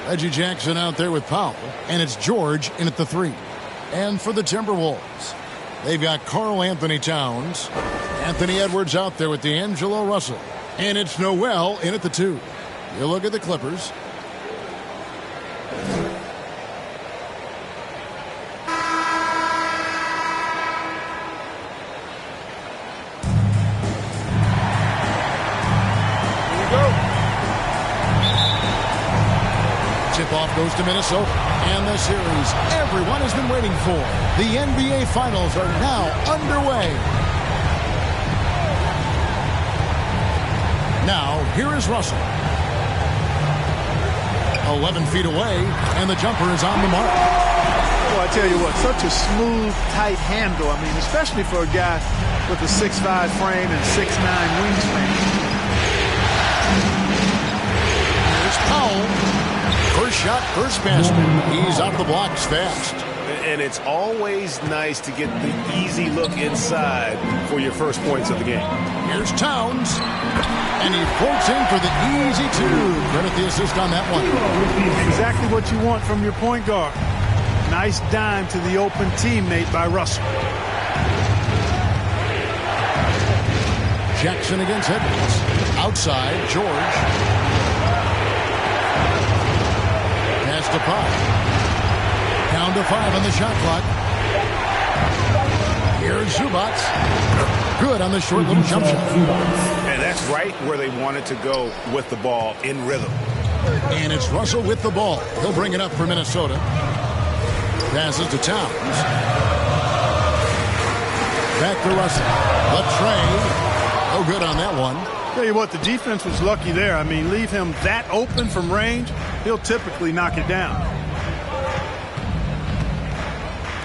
Reggie Jackson out there with Powell, and it's George in at the 3. And for the Timberwolves, they've got Karl Anthony Towns, Anthony Edwards out there with D'Angelo Russell, and it's Noel in at the 2. You look at the Clippers. Tip-off goes to Minnesota. And the series everyone has been waiting for. The NBA Finals are now underway. Now, here is Russell. 11 feet away, and the jumper is on the mark. Well, I tell you what, such a smooth, tight handle. I mean, especially for a guy with a 6'5" frame and 6'9" wingspan. Here's Powell. First shot, first basket. He's out of the blocks fast. And it's always nice to get the easy look inside for your first points of the game. Here's Towns. And he floats in for the easy 2. Credit the assist on that one. Exactly what you want from your point guard. Nice dime to the open teammate by Russell. Jackson against Edwards. Outside, George. Pass to Pop. Down to 5 on the shot clock. Here's Zubats. Good on the short little jump shot. And that's right where they wanted to go with the ball, in rhythm. And it's Russell with the ball. He'll bring it up for Minnesota. Passes to Towns. Back to Russell. A tray. Oh, good on that one. Tell you what, the defense was lucky there. I mean, leave him that open from range, he'll typically knock it down.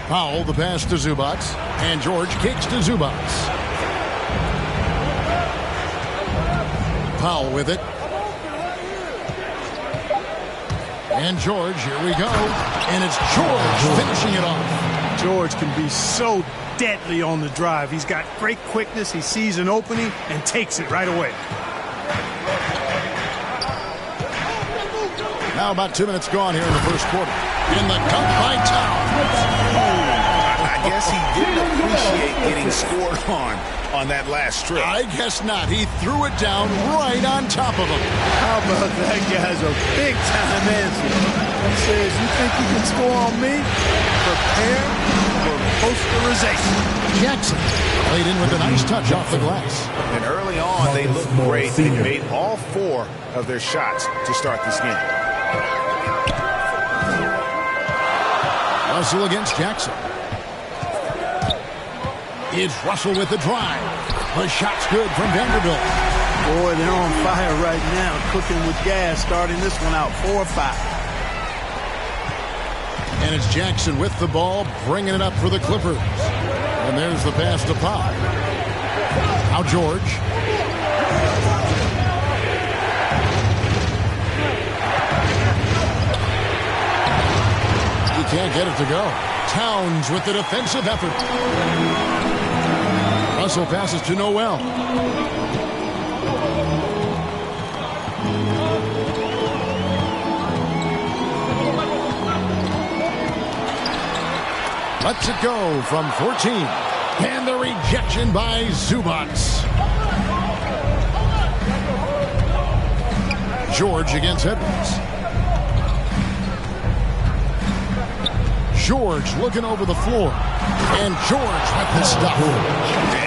Powell, the pass to Zubats. And George kicks to Zubats. Powell with it. And George, here we go. And it's George finishing it off. George can be so deadly on the drive. He's got great quickness. He sees an opening and takes it right away. Now about 2 minutes gone here in the first quarter. In the cut by Towns. I guess he didn't appreciate getting scored on that last strip. I guess not. He threw it down right on top of him. How about that guy's a big-time answer? He says, you think you can score on me? Prepare for posterization. Jackson played in with a nice touch off the glass. And early on, they looked great. They made all 4 of their shots to start this game. Russell against Jackson. It's Russell with the drive. The shot's good from Vanderbilt. Boy, they're on fire right now, cooking with gas, starting this one out 4-5. And it's Jackson with the ball, bringing it up for the Clippers. And there's the pass to Pop. Now George. He can't get it to go. Towns with the defensive effort. Russell passes to Noel. Lets it go from 14. And the rejection by Zubats. George against Edwards. George looking over the floor. And George with the stuff.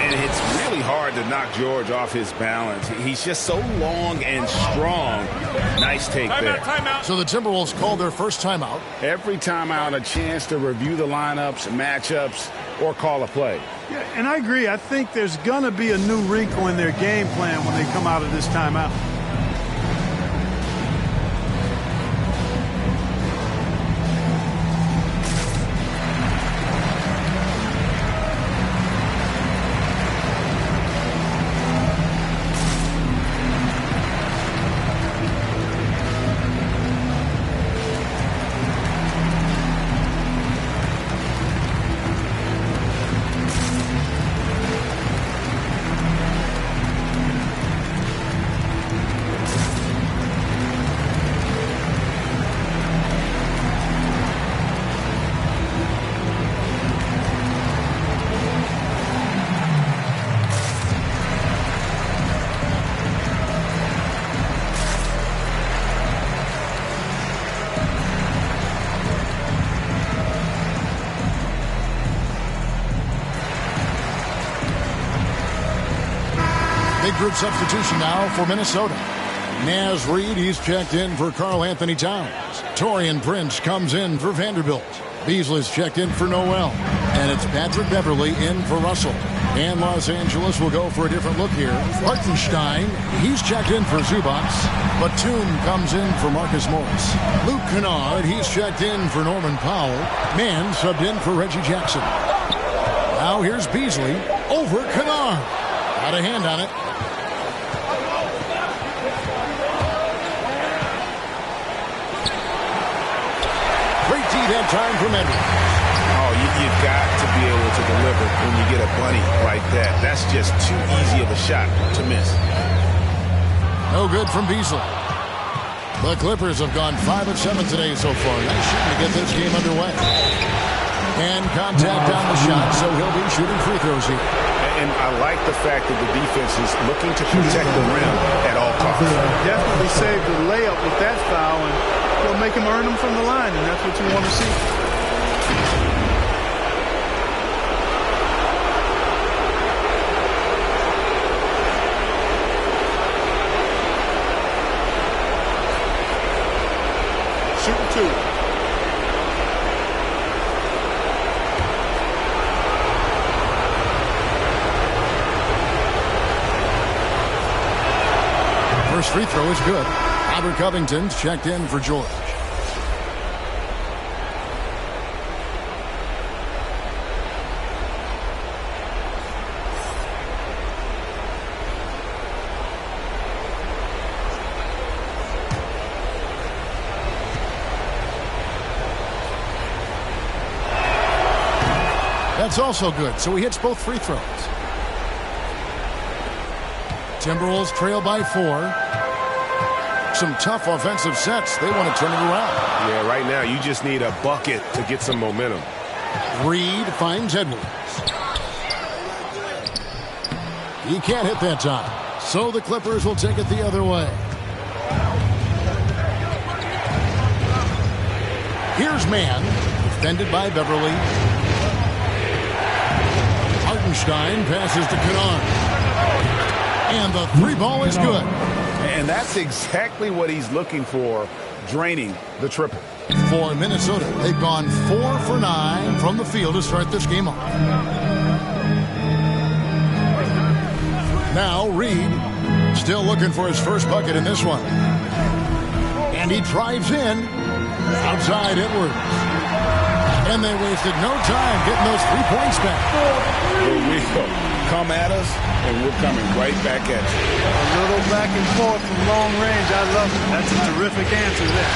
And it's really hard to knock George off his balance. He's just so long and strong. Nice take there. Timeout. So the Timberwolves called their first timeout. Every timeout, a chance to review the lineups, matchups, or call a play. Yeah, and I agree. I think there's going to be a new wrinkle in their game plan when they come out of this timeout. group substitution now for Minnesota. Naz Reid, he's checked in for Karl Anthony Towns. Taurean Prince comes in for Vanderbilt. Beasley's checked in for Noel. And it's Patrick Beverley in for Russell. And Los Angeles will go for a different look here. Hartenstein, he's checked in for Zubac. Batum comes in for Marcus Morris. Luke Kennard, he's checked in for Norman Powell. Mann subbed in for Reggie Jackson. Now here's Beasley over Kennard. Got a hand on it. Great D that time from Edwards. Oh, you've got to be able to deliver when you get a bunny like that. That's just too easy of a shot to miss. No good from Beasley. The Clippers have gone 5 of 7 today so far. Nice shooting to get this game underway. And contact on the shot, so he'll be shooting free throws here. And I like the fact that the defense is looking to protect the rim at all costs. Definitely saved the layup with that foul, and he'll make him earn them from the line, and that's what you want to see. Shooting two. First free throw is good. Robert Covington's checked in for George. That's also good, so he hits both free throws. Timberwolves trail by 4. Some tough offensive sets. They want to turn it around. Yeah, right now you just need a bucket to get some momentum. Reed finds Edwards. He can't hit that time. So the Clippers will take it the other way. Here's Mann, defended by Beverly. Hartenstein passes to Kennard. And the three ball is good. And that's exactly what he's looking for, draining the triple. For Minnesota, they've gone 4 for 9 from the field to start this game off. Now Reed still looking for his first bucket in this one. And he drives in outside Edwards. And they wasted no time getting those 3 points back. Here we go. Come at us, and we're coming right back at you. A little back and forth from long range. I love it. That's a terrific answer there.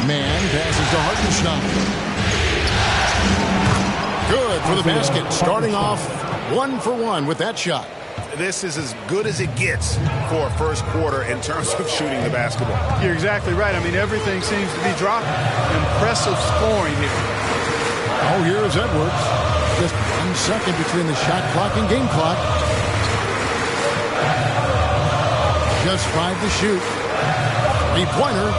Mann passes to Hartenstein. Good for the basket. Starting off 1 for 1 with that shot. This is as good as it gets for a first quarter in terms of shooting the basketball. You're exactly right. I mean, everything seems to be dropping. Impressive scoring here. Oh, here's Edwards. Just 1 second between the shot clock and game clock. Just 5 to shoot. 3-pointer.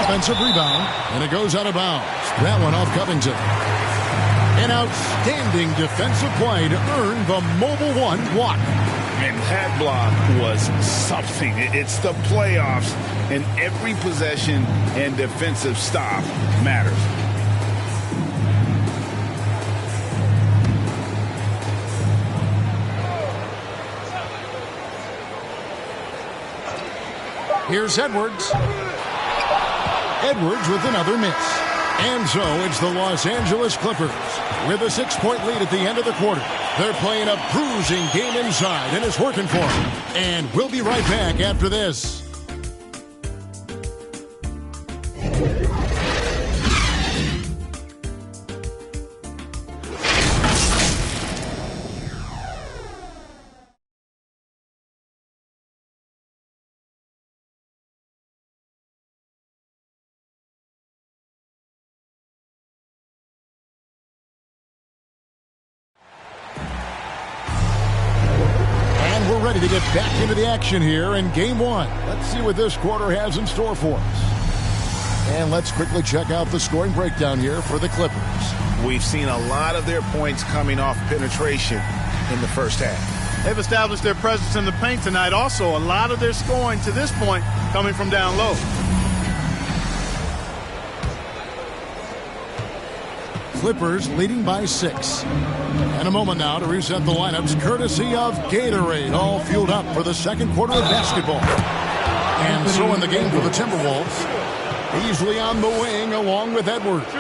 Offensive rebound. And it goes out of bounds. That one off Covington. An outstanding defensive play to earn the Mobile One walk. And that block was something. It's the playoffs, and every possession and defensive stop matters. Here's Edwards. Edwards with another miss. And so it's the Los Angeles Clippers with a 6-point lead at the end of the quarter. They're playing a bruising game inside, and it's working for them. And we'll be right back after this. Ready to get back into the action here in game 1. Let's see what this quarter has in store for us. And let's quickly check out the scoring breakdown here for the Clippers. We've seen a lot of their points coming off penetration. in the first half. They've established their presence in the paint tonight. Also, a lot of their scoring to this point coming from down low. Clippers leading by 6. And a moment now to reset the lineups, courtesy of Gatorade, all fueled up for the second quarter of basketball. And so in the game for the Timberwolves, Beasley on the wing along with Edwards.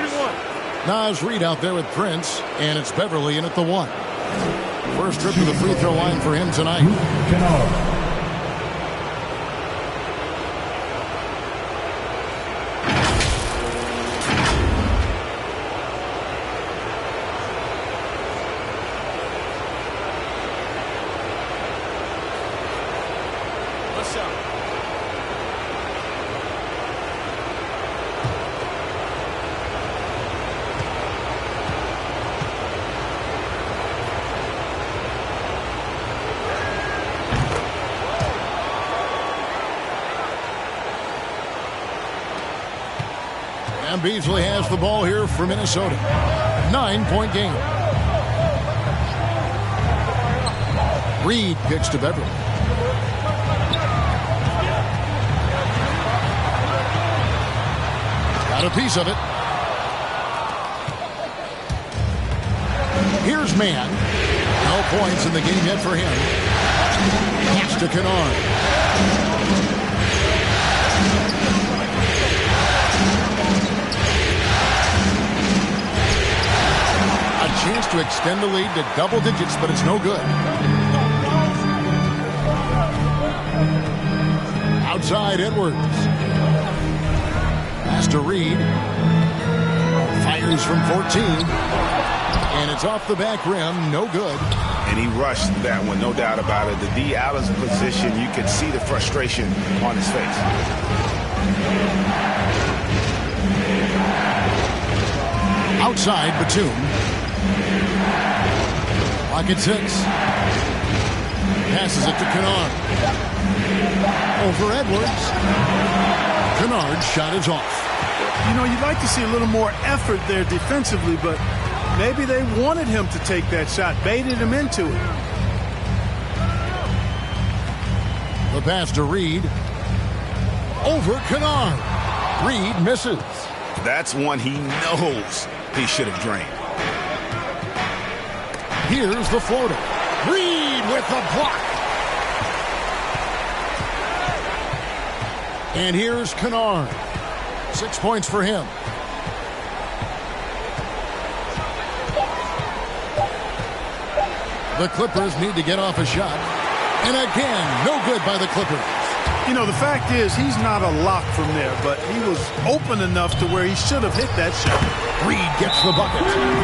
Naz Reid out there with Prince, and it's Beverly in at the 1. First trip to the free throw line for him tonight. And Beasley has the ball here for Minnesota. 9-point game. Reid kicks to Beverly. Got a piece of it. Here's Mann. No points in the game yet for him. Pass to Kennard. Chance to extend the lead to double digits, but it's no good. Outside Edwards. Pass to Reid. Fires from 14. And it's off the back rim, no good. And he rushed that one, no doubt about it. The D out of position, you could see the frustration on his face. Outside Batum. Pocket 6. Passes it to Kennard. Over Edwards. Kennard's shot is off. You know, you'd like to see a little more effort there defensively, but maybe they wanted him to take that shot, baited him into it. The pass to Reid. Over Kennard. Reid misses. That's one he knows he should have drained. Here's the floater. Reid with the block. And here's Kennard. 6 points for him. The Clippers need to get off a shot. And again, no good by the Clippers. You know, the fact is, he's not a lock from there, but he was open enough to where he should have hit that shot. Reid gets the bucket.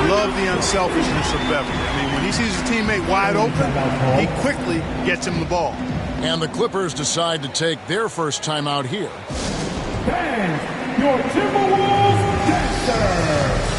Love the unselfishness of Beverly. I mean, when he sees his teammate wide open, he quickly gets him the ball. And the Clippers decide to take their first time out here. And your Timberwolves dancer.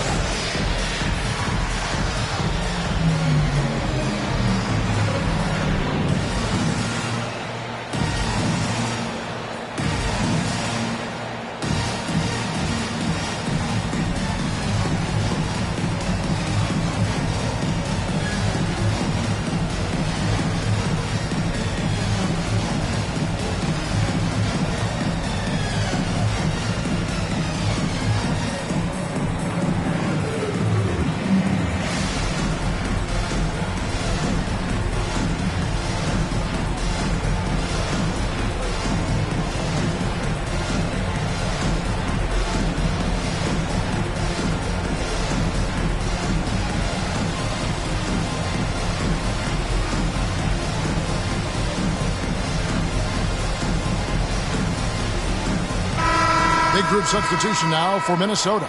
Big group substitution now for Minnesota.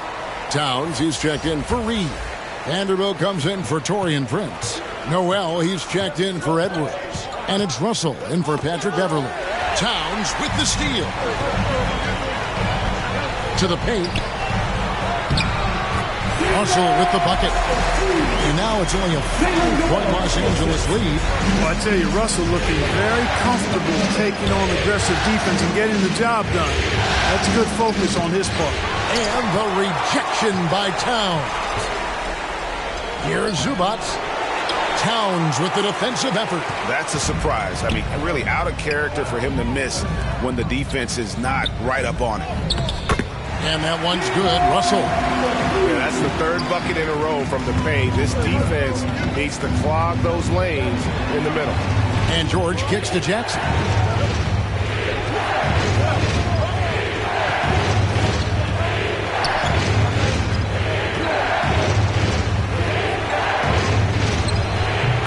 Towns, he's checked in for Reid. Vanderbilt comes in for Taurean Prince. Noel, he's checked in for Edwards. And it's Russell in for Patrick Beverly. Towns with the steal. To the paint. Russell with the bucket. And now it's only a 5-point Los Angeles lead. Well, I tell you, Russell looking very comfortable taking on aggressive defense and getting the job done. That's good focus on his part. And the rejection by Towns. Here's Zubats. Towns with the defensive effort. That's a surprise. I mean, really out of character for him to miss when the defense is not right up on it. And that one's good. Russell. Yeah, that's the third bucket in a row from the paint. This defense needs to clog those lanes in the middle. And George kicks to Jackson.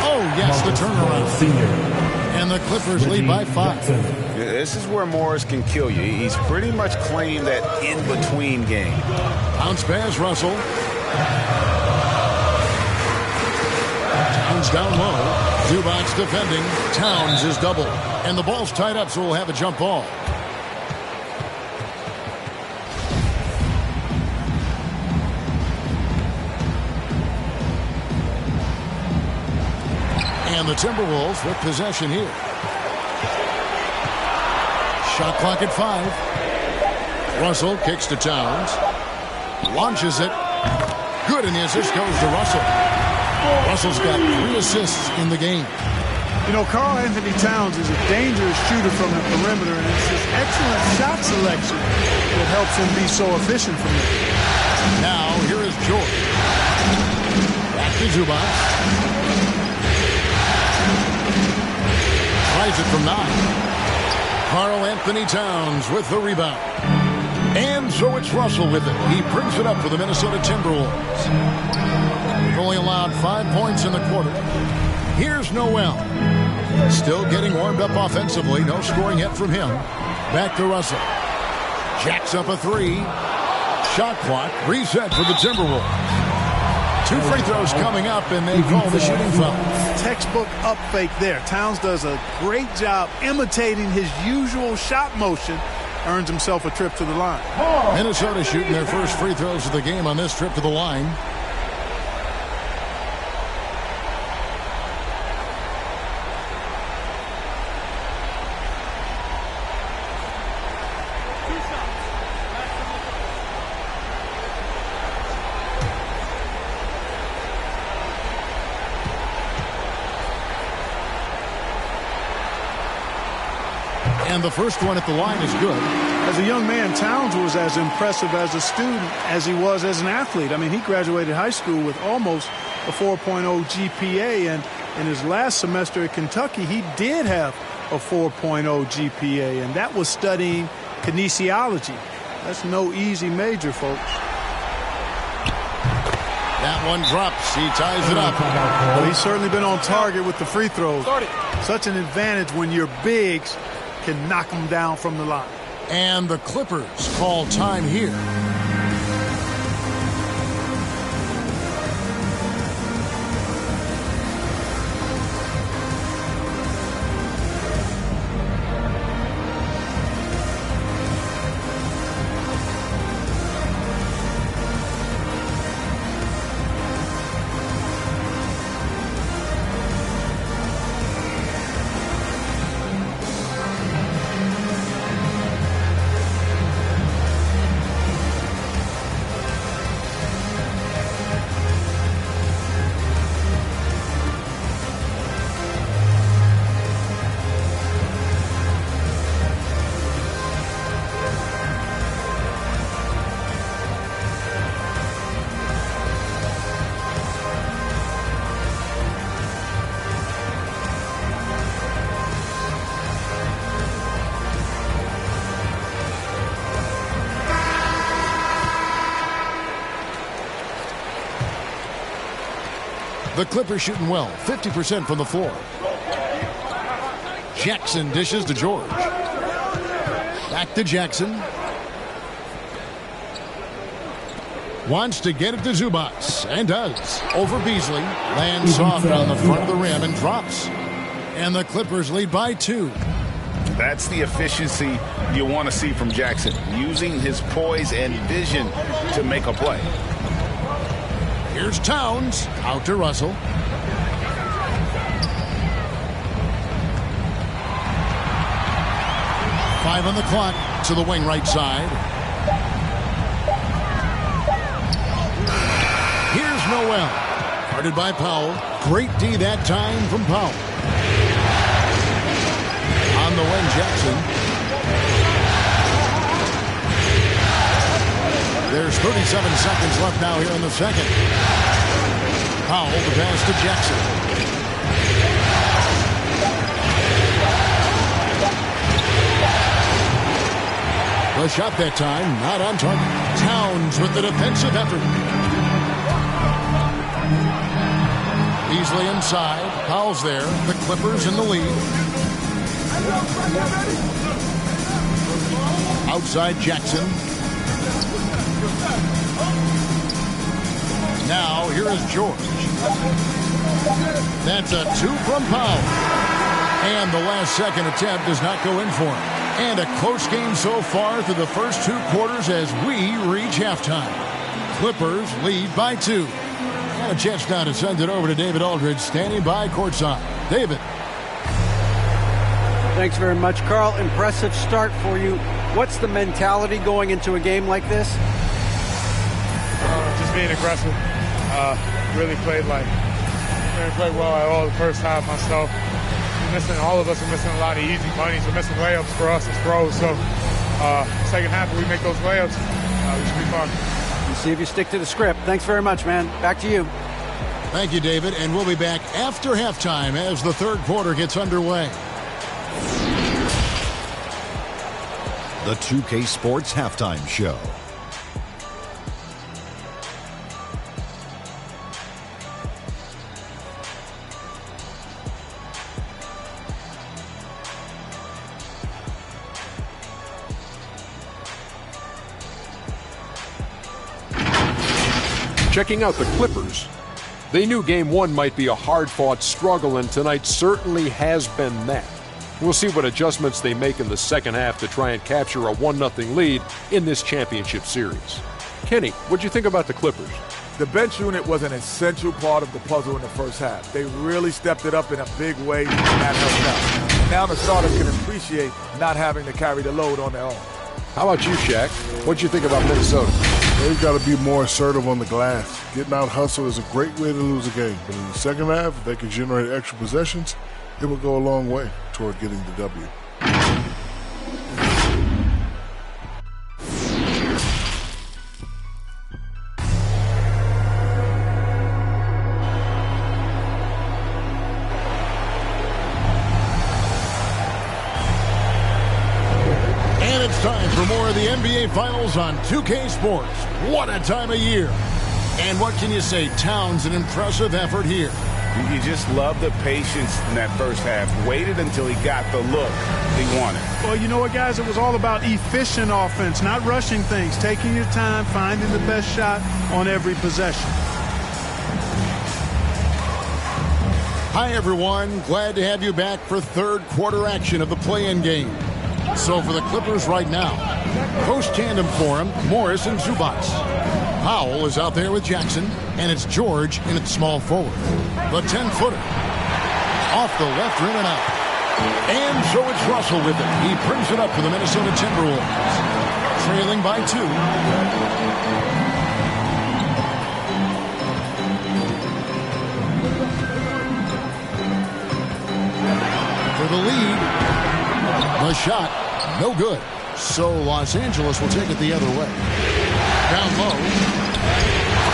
Oh, yes, the turnaround. And the Clippers lead by 5. This is where Morris can kill you. He's pretty much claimed that in-between game. Bounce pass, Russell. Towns down low. Zubac's defending. Towns is doubled. And the ball's tied up, so we'll have a jump ball. And the Timberwolves with possession here. Shot clock at 5. Russell kicks to Towns. Launches it. Good, and the assist goes to Russell. Russell's got 3 assists in the game. You know, Karl Anthony Towns is a dangerous shooter from the perimeter, and it's his excellent shot selection that helps him be so efficient from there. Now, here is George. Back to Zubac. Tries it from 9. Karl Anthony Towns with the rebound. And so it's Russell with it. He brings it up for the Minnesota Timberwolves. They've only allowed 5 points in the quarter. Here's Noel. Still getting warmed up offensively. No scoring yet from him. Back to Russell. Jacks up a 3. Shot clock reset for the Timberwolves. 2 free throws coming up, and they call the shooting foul. Textbook up fake there. Towns does a great job imitating his usual shot motion. Earns himself a trip to the line. Minnesota shooting their first free throws of the game on this trip to the line. And the first one at the line is good. As a young man, Towns was as impressive as a student as he was as an athlete. I mean, he graduated high school with almost a 4.0 GPA, and in his last semester at Kentucky, he did have a 4.0 GPA, and that was studying kinesiology. That's no easy major, folks. That one drops. He ties it up. Well, he's certainly been on target with the free throws. Such an advantage when your bigs can knock them down from the line. And the Clippers call time here. The Clippers shooting well, 50% from the floor. Jackson dishes to George. Back to Jackson. Wants to get it to Zubac, and does. Over Beasley. Lands soft on the front of the rim and drops. And the Clippers lead by 2. That's the efficiency you want to see from Jackson, using his poise and vision to make a play. Here's Towns. Out to Russell. Five on the clock to the wing right side. Here's Noel. Guarded by Powell. Great D that time from Powell. On the wing, Jackson. There's 37 seconds left now here in the second. Powell, the pass to Jackson. The shot that time, not on target. Towns with the defensive effort. Beasley inside. Powell's there. The Clippers in the lead. Outside Jackson. Now, here is George. That's a 2 from Powell. And the last second attempt does not go in for him. And a close game so far through the first 2 quarters as we reach halftime. Clippers lead by 2. And a chance now to send it over to David Aldridge, standing by courtside. David. Thanks very much, Carl. Impressive start for you. What's the mentality going into a game like this? Just being aggressive. Really played well at all the first half myself. All of us are missing a lot of easy moneys. We're missing layups for us as pros. So second half, if we make those layups, we should be fine. We'll see if you stick to the script. Thanks very much, man. Back to you. Thank you, David. And we'll be back after halftime as the third quarter gets underway. The 2K Sports Halftime Show. Checking out the Clippers. They knew Game 1 might be a hard-fought struggle, and tonight certainly has been that. We'll see what adjustments they make in the second half to try and capture a 1-0 lead in this championship series. Kenny, what'd you think about the Clippers? The bench unit was an essential part of the puzzle in the first half. They really stepped it up in a big way, and that helped out. Now the starters can appreciate not having to carry the load on their own. How about you, Shaq? What'd you think about Minnesota? They've got to be more assertive on the glass. Getting out hustle is a great way to lose a game. But in the second half, if they can generate extra possessions, it will go a long way toward getting the W. Time for more of the NBA Finals on 2K Sports. What a time of year. And what can you say? Towns, an impressive effort here. You just love the patience in that first half. Waited until he got the look he wanted. Well, you know what, guys? It was all about efficient offense, not rushing things, taking your time, finding the best shot on every possession. Hi, everyone. Glad to have you back for third quarter action of the play-in game. So for the Clippers right now, post tandem for him, Morris and Zubac. Powell is out there with Jackson, and it's George in at small forward. The 10-footer. Off the left rim and out. And so it's Russell with it. He brings it up for the Minnesota Timberwolves. Trailing by 2. For the lead. The shot, no good. So Los Angeles will take it the other way. Down low.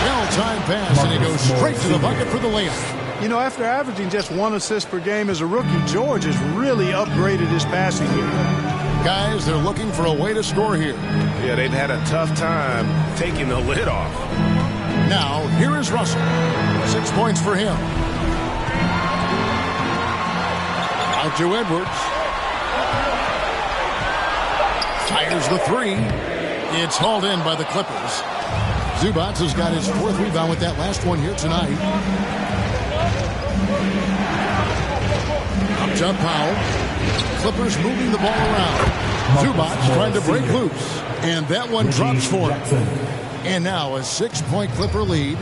Well-timed pass, and he goes straight to the bucket for the layup. You know, after averaging just 1 assist per game as a rookie, George has really upgraded his passing game. Guys, they're looking for a way to score here. Yeah, they've had a tough time taking the lid off. Now, here is Russell. 6 points for him. Out to Edwards. Fires the 3. It's hauled in by the Clippers. Zubac has got his 4th rebound with that last one here tonight. Up top, Powell. Clippers moving the ball around. Zubac trying to break loose. And that one drops for him. And now a 6-point Clipper lead.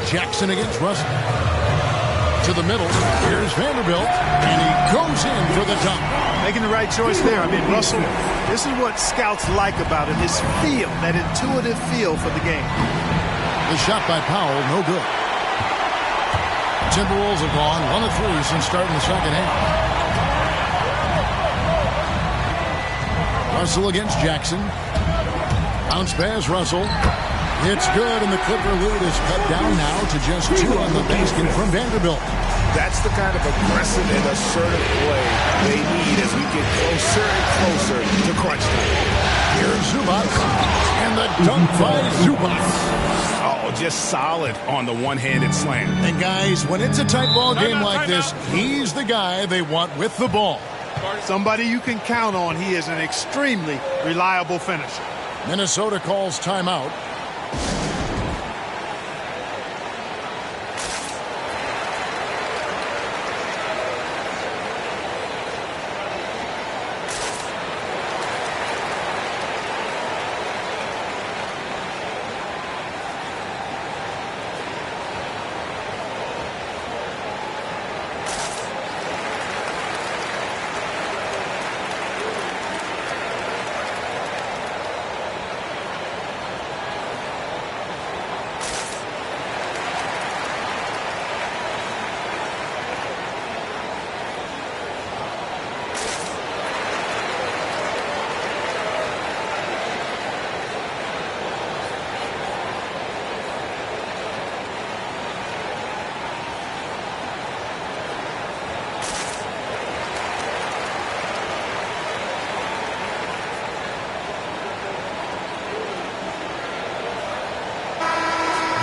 Jackson against Russell. To the middle. Here's Vanderbilt. And he goes in for the dunk. Making the right choice there. I mean, Russell, this is what scouts like about it. His feel, that intuitive feel for the game. The shot by Powell, no good. Timberwolves have gone 1 of 3 since starting the second half. Russell against Jackson. Bounce pass, Russell. It's good, and the Clipper lead is cut down now to just 2 on the basket from Vanderbilt. That's the kind of aggressive and assertive play they need as we get closer and closer to crunch time. Here's Zubac, and the dunk by Zubac. Oh, just solid on the one-handed slam. And guys, when it's a tight ball game like this, he's the guy they want with the ball. Somebody you can count on. He is an extremely reliable finisher. Minnesota calls timeout.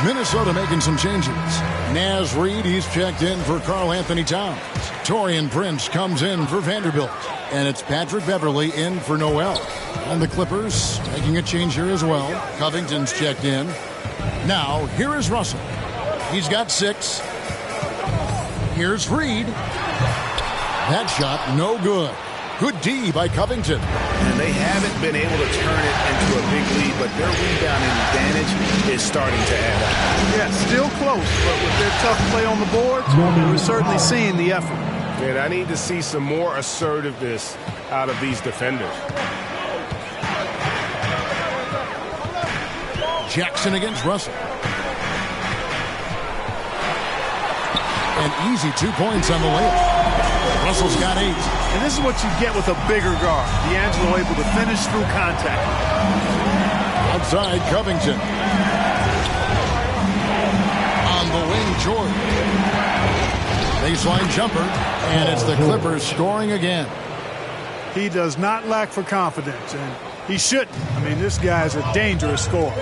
Minnesota making some changes. Naz Reid, he's checked in for Karl Anthony Towns. Taurean Prince comes in for Vanderbilt. And it's Patrick Beverley in for Noel. And the Clippers making a change here as well. Covington's checked in. Now, here is Russell. He's got 6. Here's Reid. That shot, no good. Good D by Covington. And they haven't been able to turn it into a big lead, but their rebounding advantage is starting to add up. Yeah, still close, but with their tough play on the boards, we're certainly seeing the effort. And I need to see some more assertiveness out of these defenders. Jackson against Russell. An easy 2 points on the layup. Russell's got 8. And this is what you get with a bigger guard. D'Angelo able to finish through contact. Outside, Covington. On the wing, George. Baseline jumper, and it's the Clippers scoring again. He does not lack for confidence, and he shouldn't. I mean, this guy's a dangerous scorer.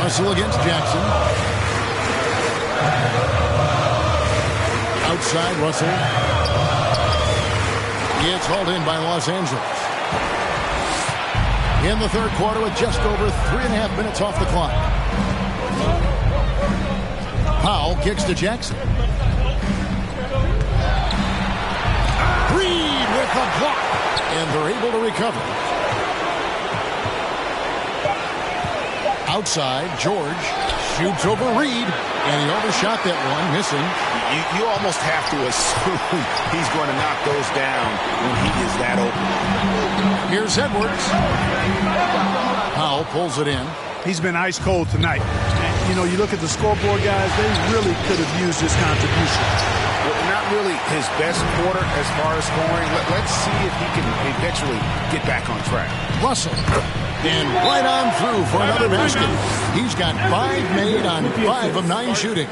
Russell against Jackson. Outside, Russell. It's hauled in by Los Angeles. In the third quarter with just over 3.5 minutes off the clock. Powell kicks to Jackson. Reid with the block. And they're able to recover. Outside, George shoots over Reid. And he overshot that one, missing. You almost have to assume he's going to knock those down when he is that open. Here's Edwards. Powell pulls it in. He's been ice cold tonight. And, you know, you look at the scoreboard, guys, they really could have used his contribution. Well, not really his best quarter as far as scoring. Let's see if he can eventually get back on track. Russell. And right on through for another basket. He's got 5 made on 5 of 9 shooting.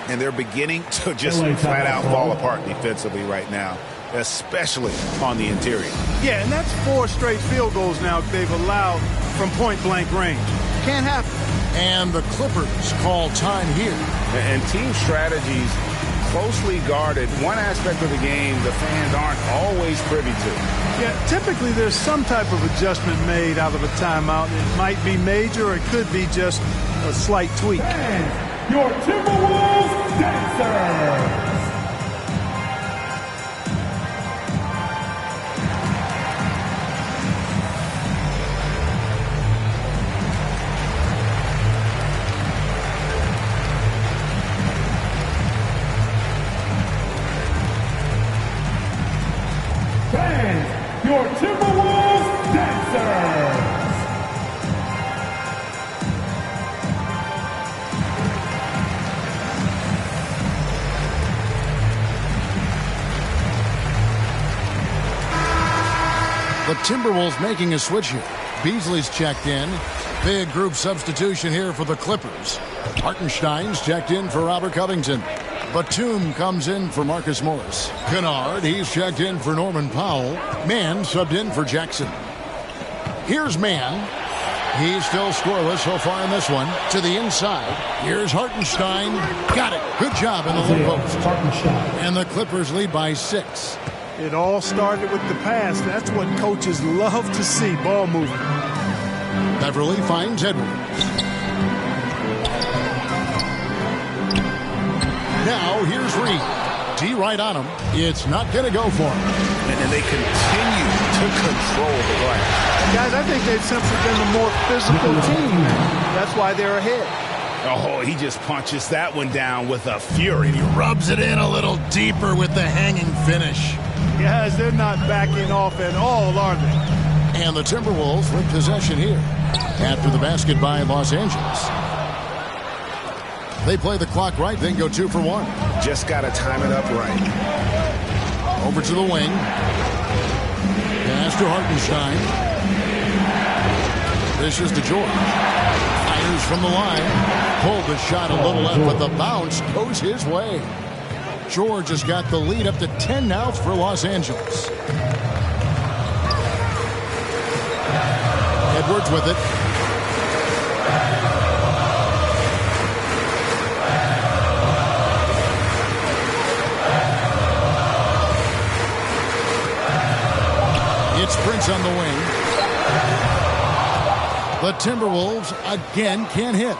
And they're beginning to just flat out fall apart defensively right now, especially on the interior. Yeah, and that's 4 straight field goals now they've allowed from point-blank range. Can't happen. And the Clippers call time here. And team strategies closely guarded. One aspect of the game the fans aren't always privy to. Yeah, typically there's some type of adjustment made out of a timeout. It might be major or it could be just a slight tweak. And your Timberwolves dancers. Your Timberwolves dancers. The Timberwolves making a switch here. Beasley's checked in. Big group substitution here for the Clippers. Hartenstein's checked in for Robert Covington. Batum comes in for Marcus Morris. Kennard, he's checked in for Norman Powell. Mann subbed in for Jackson. Here's Mann. He's still scoreless so far in this one. To the inside. Here's Hartenstein. Got it. Good job in the low post. And the Clippers lead by 6. It all started with the pass. That's what coaches love to see, ball movement. Beverly finds Edwards. Now here's Reed. D right on him. It's not going to go for him. And they continue to control the glass. Guys, I think they've simply been the more physical team. That's why they're ahead. Oh, he just punches that one down with a fury. He rubs it in a little deeper with the hanging finish. Guys, they're not backing off at all, are they? And the Timberwolves with possession here after the basket by Los Angeles. They play the clock right, then go 2 for 1. Just got to time it up right. Over to the wing. Pass to Hartenstein. This is to George. Fires from the line. Pulled the shot a little left, but the bounce goes his way. George has got the lead up to 10 now for Los Angeles. Edwards with it. It's Prince on the wing. The Timberwolves again can't hit.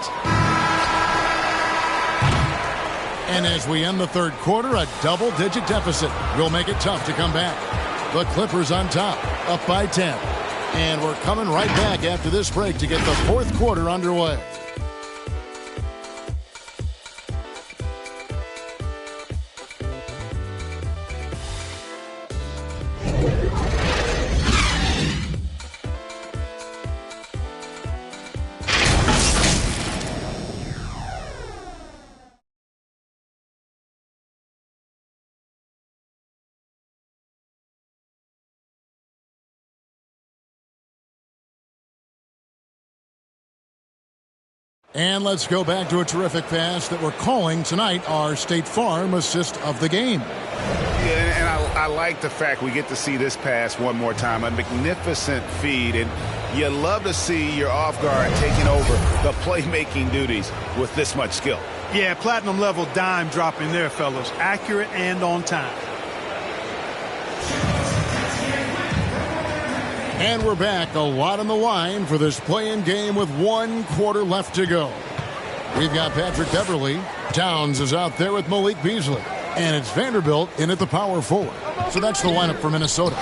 And as we end the third quarter, a double-digit deficit will make it tough to come back. The Clippers on top, up by 10. And we're coming right back after this break to get the fourth quarter underway. And let's go back to a terrific pass that we're calling tonight our State Farm assist of the game. Yeah, and I like the fact we get to see this pass one more time. A magnificent feed, and you love to see your off guard taking over the playmaking duties with this much skill. Yeah, platinum level dime dropping there, fellas. Accurate and on time. And we're back. A lot on the line for this play-in game with 1 quarter left to go. We've got Patrick Beverly. Towns is out there with Malik Beasley. And it's Vanderbilt in at the power forward. So that's the lineup for Minnesota.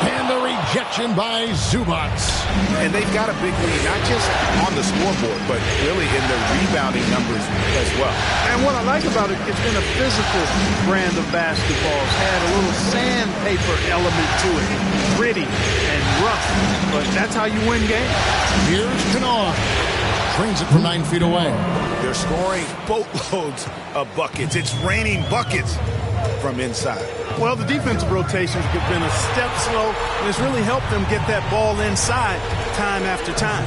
And the rejection by Zubac. And they've got a big lead, not just on the scoreboard, but really in the rebounding numbers as well. And what I like about it, it's been a physical brand of basketball. It's had a little sandpaper element to it. Gritty and rough, but that's how you win games. Here's Kennard. Trains it from 9 feet away. They're scoring boatloads of buckets. It's raining buckets from inside. Well, the defensive rotations have been a step slow, and it's really helped them get that ball inside time after time.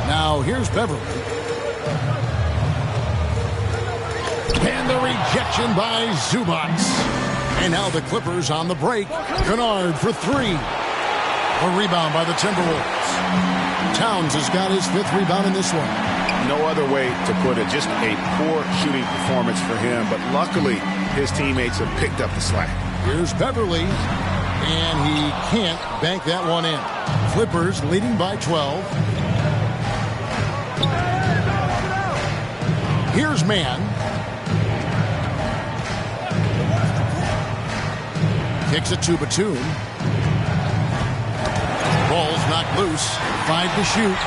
Now, here's Beverly. And the rejection by Zubac. And now the Clippers on the break. Kennard for 3. A rebound by the Timberwolves. Towns has got his 5th rebound in this one. No other way to put it. Just a poor shooting performance for him. But luckily, his teammates have picked up the slack. Here's Beverly. And he can't bank that one in. Clippers leading by 12. Here's Mann. Kicks it to Batum. Ball's knocked loose. 5 to shoot.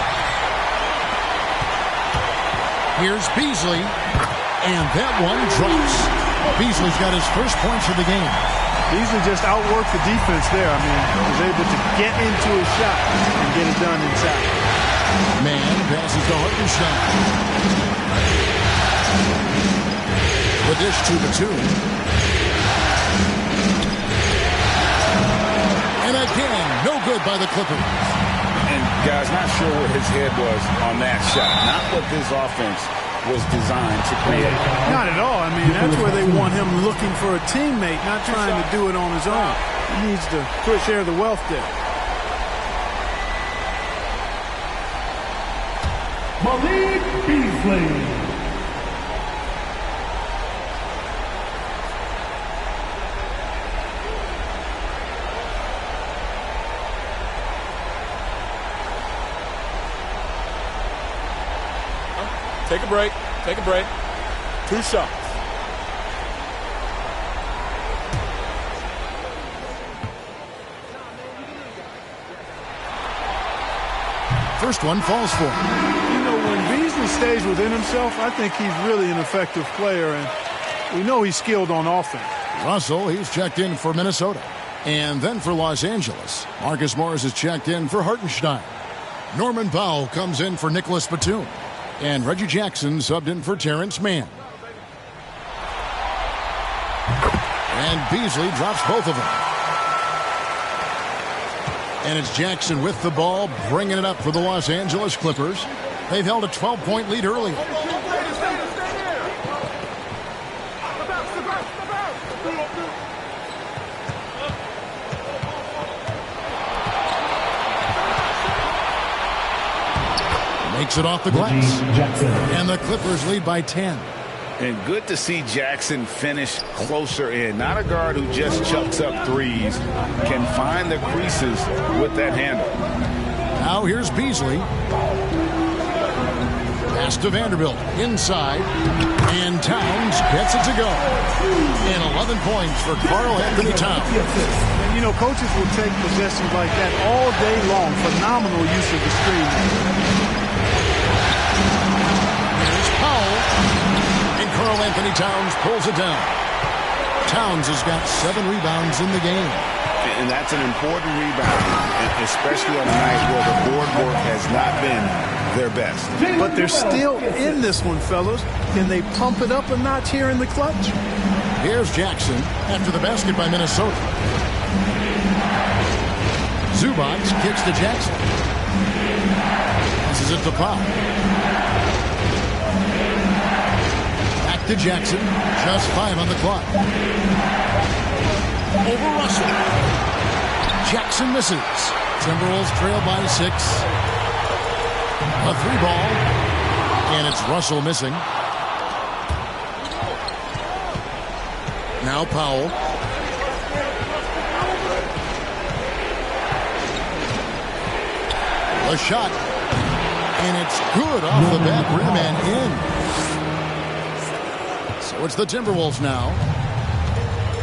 Here's Beasley. And that one drops. Beasley's got his first points of the game. Beasley just outworked the defense there. I mean, he was able to get into his shot and get it done inside. Mann passes to Hartenstein. The dish to Batum. And again, no good good by the Clippers. And, guys, not sure where his head was on that shot. Not what this offense was designed to create. Not at all. I mean, that's where they want him looking for a teammate, not trying to do it on his own. He needs to share the wealth there. Malik Beasley. Take a break. Take a break. 2 shots. First one falls for him. You know, when Beasley stays within himself, I think he's really an effective player, and we know he's skilled on offense. Russell, he's checked in for Minnesota. And then for Los Angeles, Marcus Morris is checked in for Hartenstein. Norman Powell comes in for Nicholas Batum. And Reggie Jackson subbed in for Terrence Mann. And Beasley drops both of them. And it's Jackson with the ball, bringing it up for the Los Angeles Clippers. They've held a 12-point lead earlier. Makes it off the glass. And the Clippers lead by 10. And good to see Jackson finish closer in. Not a guard who just chucks up threes. Can find the creases with that handle. Now here's Beasley. Pass to Vanderbilt. Inside. And Towns gets it to go. And 11 points for Karl Anthony Towns. And, you know, coaches will take possessions like that all day long. Phenomenal use of the screen. And Karl Anthony Towns pulls it down. Towns has got 7 rebounds in the game. And that's an important rebound, especially on a night where the board work has not been their best. But they're still in this one, fellas. Can they pump it up a notch here in the clutch? Here's Jackson after the basket by Minnesota. Zubac kicks to Jackson. This is it to Powell. To Jackson, just 5 on the clock. Over Russell. Jackson misses. Timberwolves trail by 6. A 3 ball. And it's Russell missing. Now Powell. A shot. And it's good off the back rim and in. So it's the Timberwolves now.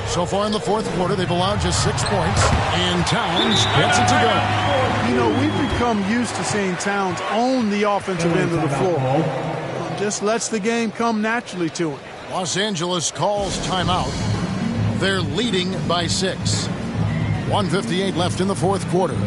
So far in the fourth quarter, they've allowed just 6 points. And Towns gets it to go. You know, we've become used to seeing Towns own the offensive end of the floor. Just lets the game come naturally to him. Los Angeles calls timeout. They're leading by 6. 1:58 left in the fourth quarter.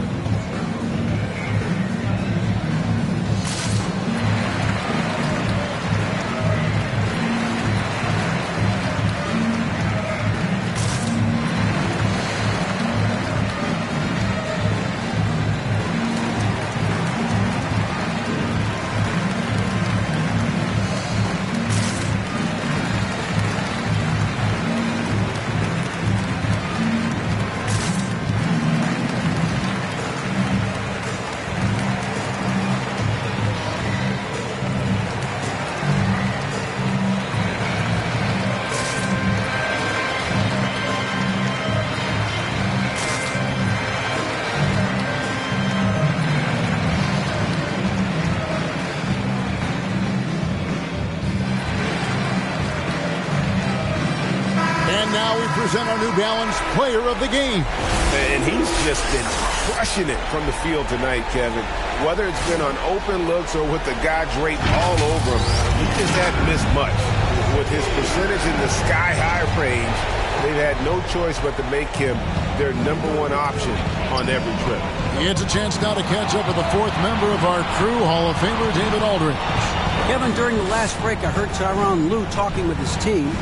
Present our New Balance Player of the Game. And he's just been crushing it from the field tonight, Kevin. Whether it's been on open looks or with the guy draped all over him, he just hadn't missed much. With his percentage in the sky-high range, they've had no choice but to make him their #1 option on every trip. He gets a chance now to catch up with the 4th member of our crew, Hall of Famer David Aldridge. Kevin, during the last break, I heard Tyronn Lue talking with his team.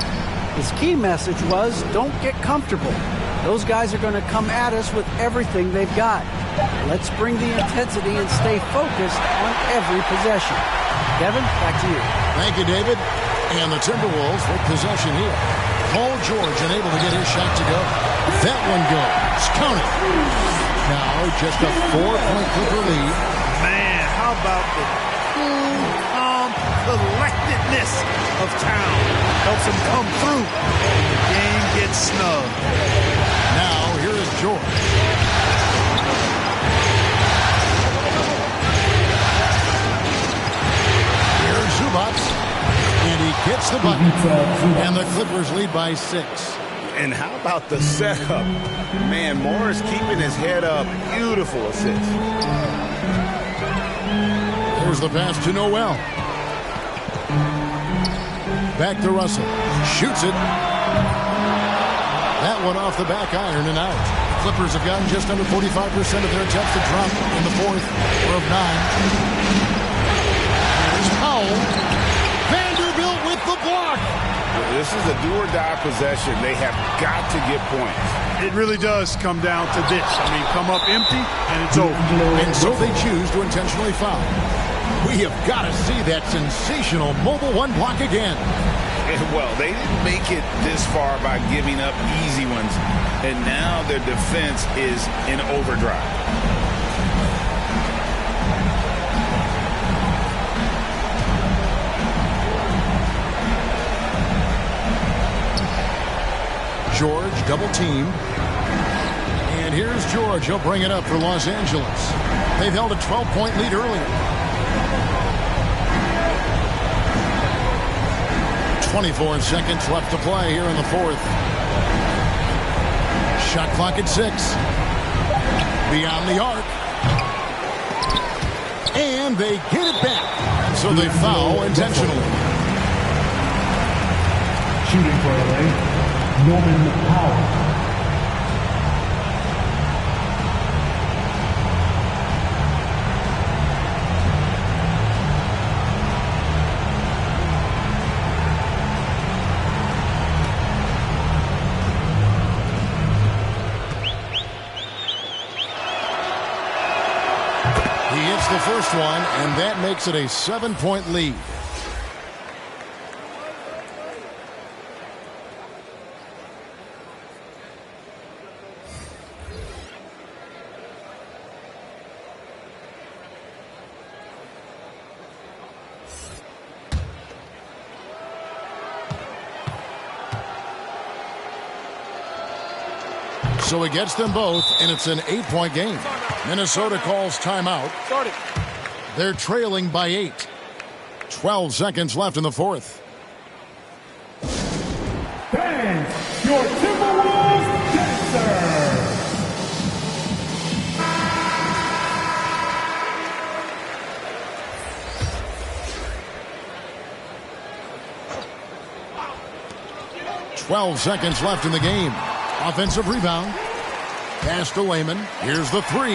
His key message was, don't get comfortable. Those guys are going to come at us with everything they've got. Let's bring the intensity and stay focused on every possession. Kevin, back to you. Thank you, David. And the Timberwolves with possession here. Paul George unable to get his shot to go. That one goes. Count it. Now just a 4-point Clipper lead. Man, how about the cool, calm collectedness of Town? Helps him come through. The game gets snug. Now here is George. Here's Zubac. And he gets the bucket. And the Clippers lead by 6. And how about the setup? Man, Morris keeping his head up. Beautiful assist. Here's the pass to Noel. Back to Russell. Shoots it. That one off the back iron and out. Clippers have gotten just under 45% of their attempts to drop in the 4th or of 9. Here's Powell. Vanderbilt with the block. This is a do-or-die possession. They have got to get points. It really does come down to this. I mean, come up empty, and it's over. And so they choose to intentionally foul. We have got to see that sensational mobile one block again. Well, they didn't make it this far by giving up easy ones. And now their defense is in overdrive. George double team. And here's George. He'll bring it up for Los Angeles. They've held a 12-point lead earlier. 24 seconds left to play here in the 4th. Shot clock at 6. Beyond the arc. And they get it back. So they foul intentionally. Shooting for LA. Norman Powell. He hits the first one, and that makes it a 7-point lead. So he gets them both, and it's an 8-point game. Minnesota calls timeout. They're trailing by 8. 12 seconds left in the 4th. Thanks, your Timberwolves dancer. Twelve seconds left in the game. Offensive rebound. Pass to Layman. Here's the 3.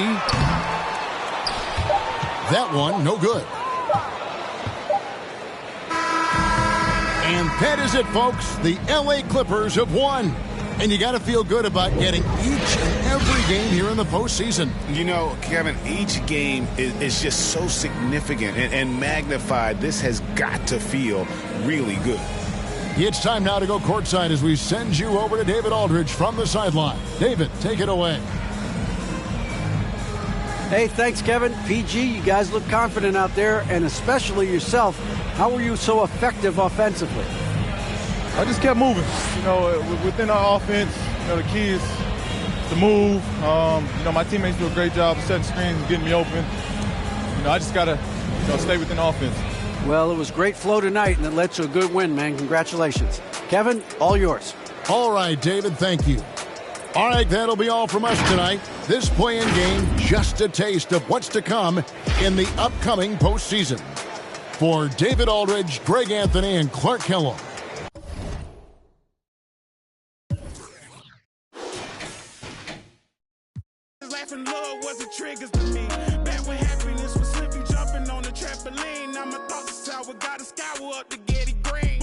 That one, no good. And that is it, folks. The LA Clippers have won. And you got to feel good about getting each and every game here in the postseason. You know, Kevin, each game is just so significant and magnified. This has got to feel really good. It's time now to go courtside as we send you over to David Aldridge from the sideline. David, take it away. Hey, thanks, Kevin. PG, you guys look confident out there, and especially yourself. How were you so effective offensively? I just kept moving. You know, within our offense, you know, the key is to move. You know, my teammates do a great job of setting screens and getting me open. You know, I just got to, you know, stay within offense. Well, it was great flow tonight, and it led to a good win, man. Congratulations. Kevin, all yours. All right, David, thank you. All right, that'll be all from us tonight. This play-in game, just a taste of what's to come in the upcoming postseason. For David Aldridge, Greg Anthony, and Clark Kellogg. Laughing love wasn't triggers to me. Back when happiness was simply jumping on the trampoline. Now my thoughts are sour, gotta scour up to get it green.